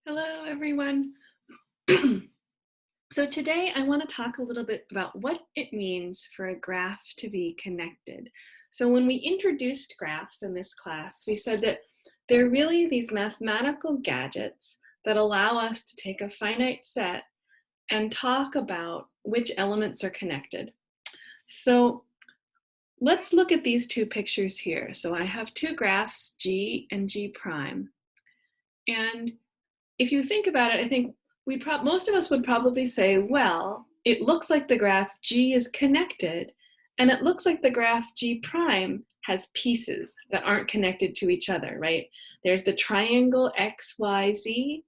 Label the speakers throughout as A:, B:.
A: Hello, everyone. So today I want to talk a little bit about what it means for a graph to be connected. So when we introduced graphs in this class, we said that they're really these mathematical gadgets that allow us to take a finite set and talk about which elements are connected. So let's look at these two pictures here. So I have two graphs, G and G prime. And if you think about it, I think most of us would probably say, well, it looks like the graph G is connected, and it looks like the graph G prime has pieces that aren't connected to each other, right? There's the triangle XYZ,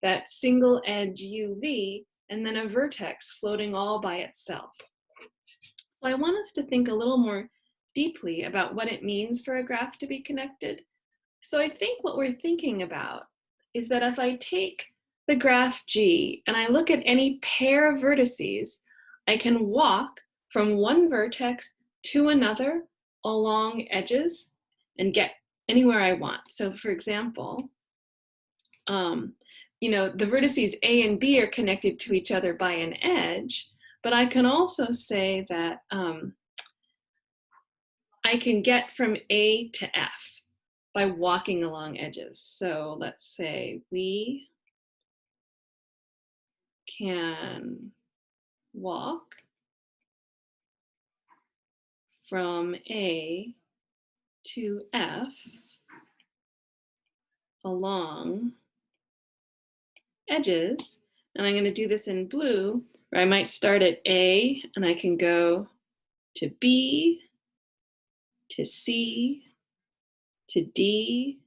A: that single edge UV, and then a vertex floating all by itself. So I want us to think a little more deeply about what it means for a graph to be connected. So I think what we're thinking about is that if I take the graph G and I look at any pair of vertices, I can walk from one vertex to another along edges and get anywhere I want. So for example, the vertices A and B are connected to each other by an edge, but I can also say that I can get from A to F by walking along edges. So let's say we can walk from A to F along edges. And I'm going to do this in blue, where I might start at A and I can go to B, to C, to D,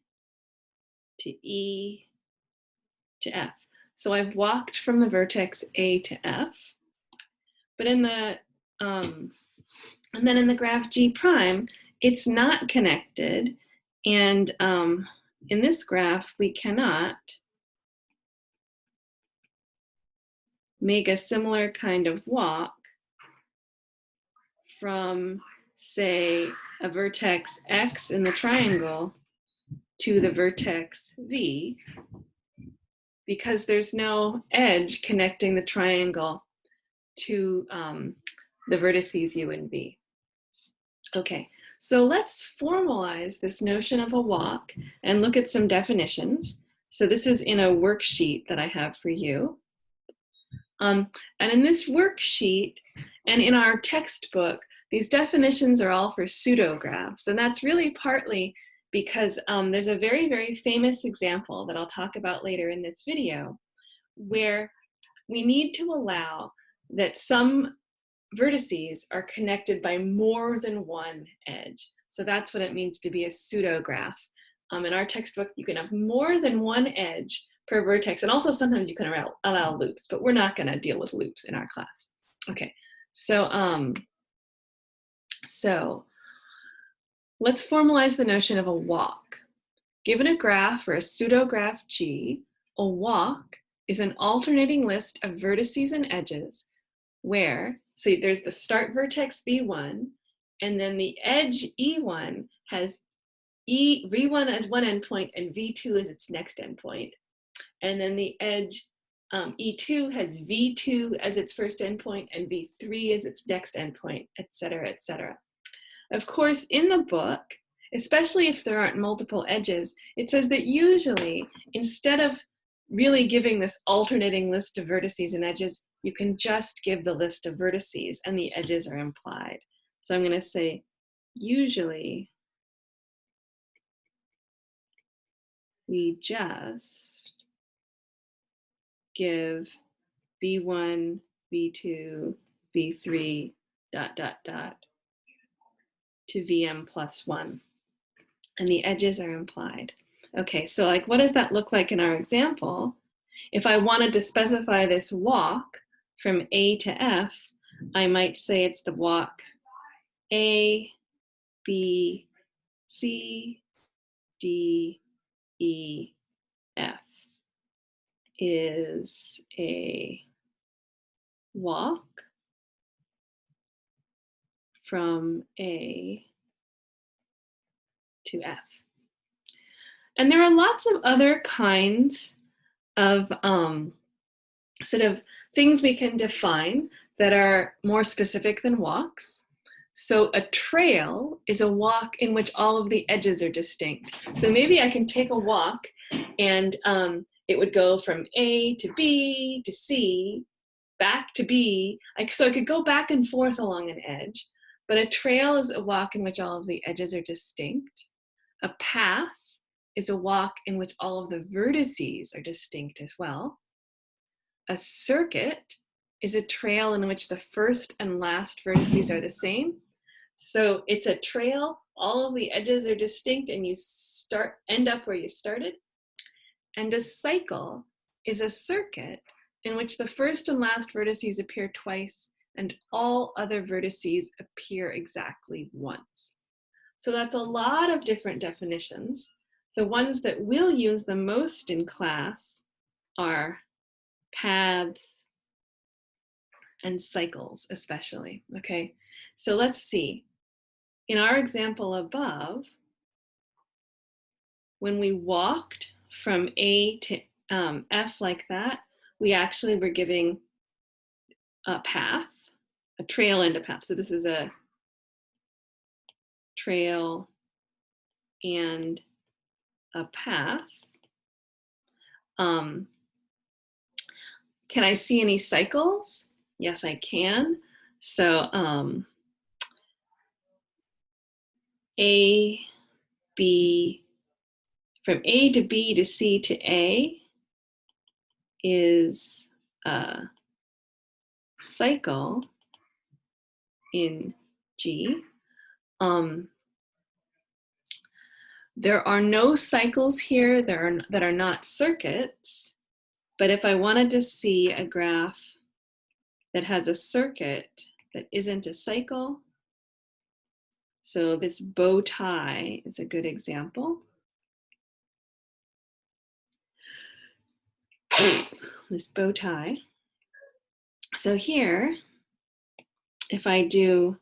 A: to E, to F. So I've walked from the vertex A to F. But in the and then in the graph G prime, it's not connected. And in this graph, we cannot make a similar kind of walk from, say, a vertex X in the triangle to the vertex V, because there's no edge connecting the triangle to the vertices U and V. Okay, so let's formalize this notion of a walk and look at some definitions. So this is in a worksheet that I have for you. And in this worksheet and in our textbook, these definitions are all for pseudographs. And that's really partly because there's a very, very famous example that I'll talk about later in this video, where we need to allow that some vertices are connected by more than one edge. So that's what it means to be a pseudograph. In our textbook, you can have more than one edge per vertex, and also sometimes you can allow loops, but we're not going to deal with loops in our class. Okay, so let's formalize the notion of a walk. Given a graph or a pseudograph G, a walk is an alternating list of vertices and edges where, see, there's the start vertex V1, and then the edge E1 has V1 as one endpoint and V2 as its next endpoint. And then the edge E2 has V2 as its first endpoint and V3 as its next endpoint, et cetera, et cetera. Of course, in the book, especially if there aren't multiple edges, it says that usually, instead of really giving this alternating list of vertices and edges, you can just give the list of vertices and the edges are implied. So I'm going to say, usually, we just give V1, V2, V3, ... to Vm plus 1. And the edges are implied. Okay, so like, what does that look like in our example? If I wanted to specify this walk from A to F, I might say it's the walk A, B, C, D, E, F is a walk from A to F. And there are lots of other kinds of sort of things we can define that are more specific than walks. So a trail is a walk in which all of the edges are distinct. So maybe I can take a walk and it would go from A to B to C, back to B. So I could go back and forth along an edge, but a trail is a walk in which all of the edges are distinct. A path is a walk in which all of the vertices are distinct as well. A circuit is a trail in which the first and last vertices are the same. So it's a trail, all of the edges are distinct, and you end up where you started. And a cycle is a circuit in which the first and last vertices appear twice and all other vertices appear exactly once. So that's a lot of different definitions. The ones that we'll use the most in class are paths and cycles, especially, okay? So let's see. In our example above, when we walked from A to F like that, we actually were giving a path, a trail and a path. So this is a trail and a path. Can I see any cycles? Yes, I can. So A, B, from A to B to C to A is a cycle in G. There are no cycles here that are not circuits, but if I wanted to see a graph that has a circuit that isn't a cycle, so this bow tie is a good example. This bow tie. So here, if I do,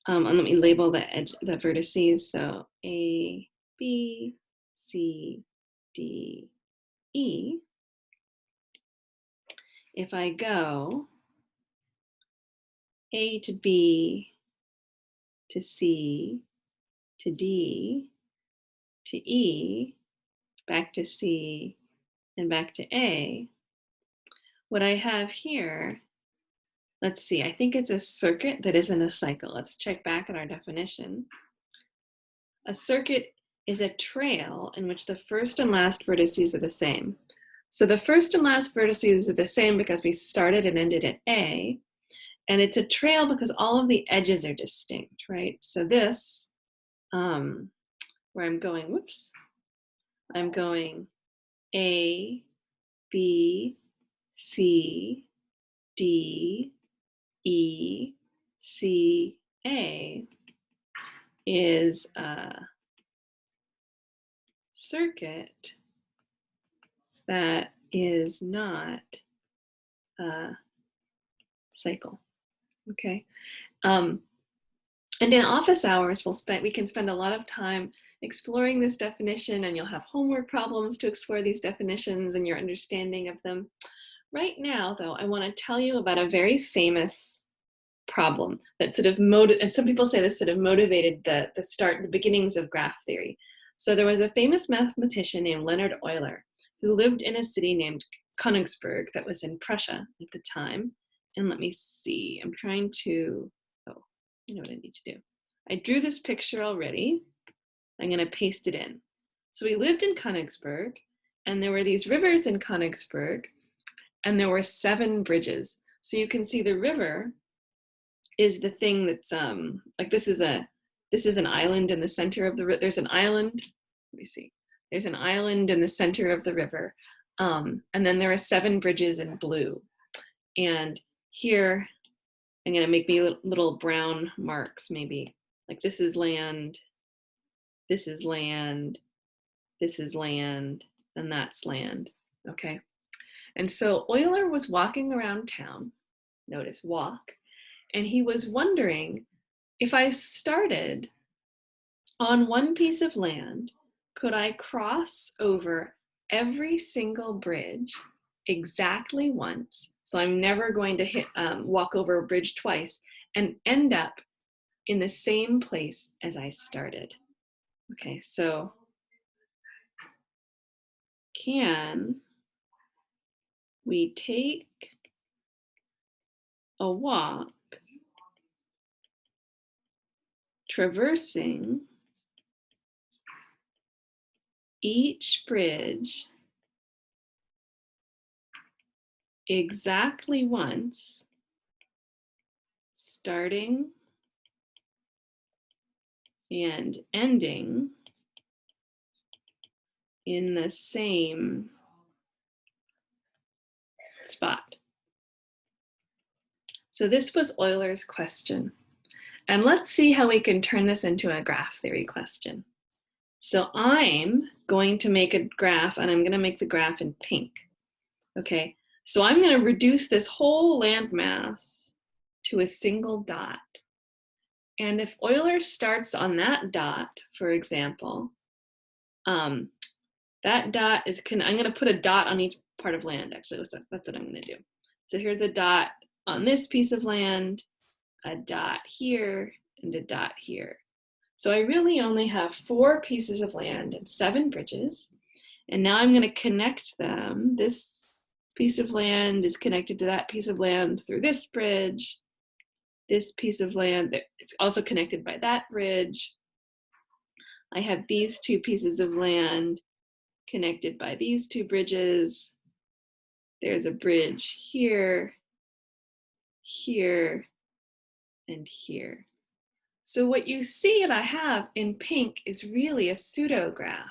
A: and let me label the vertices. So A, B, C, D, E. If I go A to B to C to D to E, back to C, and back to A, what I have here, let's see, I think it's a circuit that isn't a cycle. Let's check back at our definition. A circuit is a trail in which the first and last vertices are the same. So the first and last vertices are the same because we started and ended at A, and it's a trail because all of the edges are distinct, right? So this, where I'm going, whoops, I'm going A, B, C, D, E, C, A is a circuit that is not a cycle, okay? And in office hours, we can spend a lot of time exploring this definition, and you'll have homework problems to explore these definitions and your understanding of them. Right now, though, I want to tell you about a very famous problem that sort of and some people say this sort of motivated the beginnings of graph theory. So there was a famous mathematician named Leonhard Euler who lived in a city named Konigsberg that was in Prussia at the time. And let me see, I'm trying to, oh, I know what I need to do. I drew this picture already. I'm going to paste it in. So we lived in Konigsberg, and there were these rivers in Konigsberg, and there were 7 bridges. So you can see the river is the thing that's like this is an island in the center of the river. There's an island. Let me see. There's an island in the center of the river, and then there are 7 bridges in blue. And here, I'm going to make me little brown marks, maybe like this is land, this is land, this is land, and that's land. Okay. And so Euler was walking around town. Notice walk. And he was wondering, if I started on one piece of land, could I cross over every single bridge exactly once, so I'm never going to walk over a bridge twice, and end up in the same place as I started. Okay, so can we take a walk traversing each bridge exactly once, starting and ending in the same spot? So this was Euler's question. And let's see how we can turn this into a graph theory question. So I'm going to make a graph, and I'm going to make the graph in pink. Okay, so I'm going to reduce this whole landmass to a single dot. And if Euler starts on that dot, for example, that dot is, I'm going to put a dot on each part of land, actually. That's what I'm going to do. So here's a dot on this piece of land, a dot here, and a dot here. So I really only have 4 pieces of land and 7 bridges. And now I'm going to connect them. This piece of land is connected to that piece of land through this bridge. This piece of land, it's also connected by that bridge. I have these 2 pieces of land connected by these 2 bridges. There's a bridge here, here, and here. So what you see that I have in pink is really a pseudograph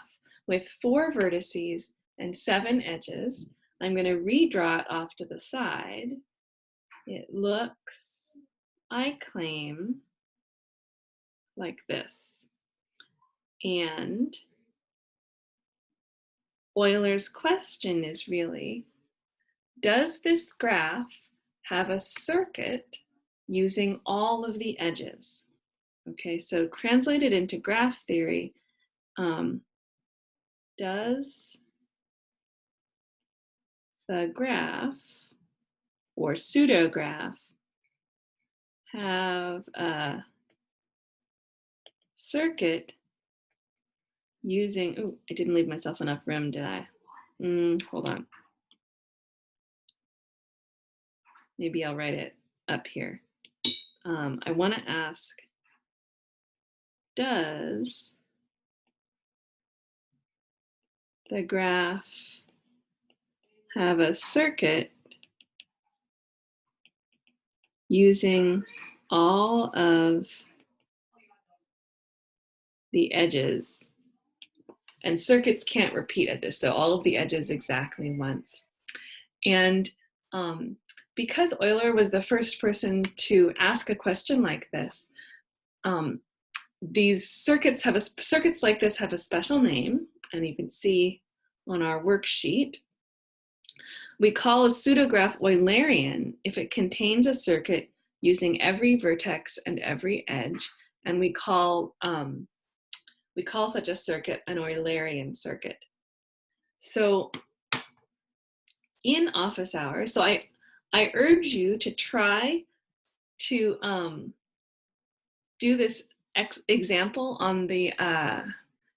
A: with 4 vertices and 7 edges. I'm going to redraw it off to the side. It looks, I claim, like this. And Euler's question is really, does this graph have a circuit using all of the edges? Okay, so translated into graph theory, does the graph or pseudograph have a circuit using, oh, I didn't leave myself enough room, did I? Hold on. Maybe I'll write it up here. I want to ask, does the graph have a circuit using all of the edges? And circuits can't repeat edges, so all of the edges exactly once. And because Euler was the first person to ask a question like this, these circuits like this have a special name, and you can see on our worksheet. We call a pseudograph Eulerian if it contains a circuit using every vertex and every edge, and we call such a circuit an Eulerian circuit. So in office hours, so I urge you to try to do this example on the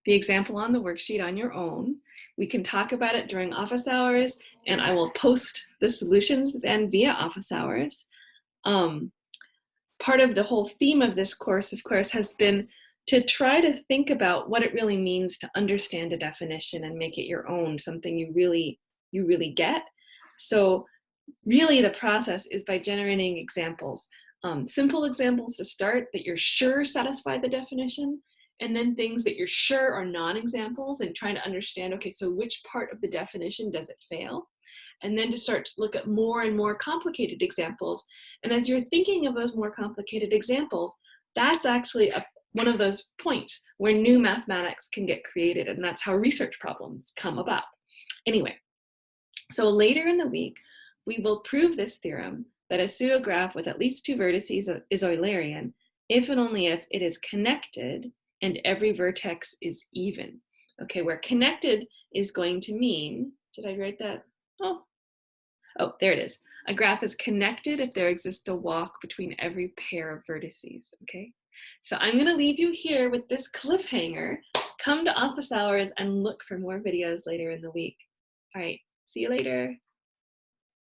A: example on the worksheet on your own. We can talk about it during office hours, and I will post the solutions then via office hours. Part of the whole theme of this course, of course, has been to try to think about what it really means to understand a definition and make it your own, something you really get. So really the process is by generating examples, simple examples to start that you're sure satisfy the definition, and then things that you're sure are non-examples, and trying to understand, okay, so which part of the definition does it fail? And then to start to look at more and more complicated examples. And as you're thinking of those more complicated examples, that's actually one of those points where new mathematics can get created, and that's how research problems come about. Anyway, so later in the week, we will prove this theorem that a pseudograph with at least 2 vertices is Eulerian if and only if it is connected and every vertex is even. Okay, where connected is going to mean, did I write that? Oh, Oh, there it is. A graph is connected if there exists a walk between every pair of vertices, okay? So I'm gonna leave you here with this cliffhanger. Come to office hours and look for more videos later in the week. All right, see you later.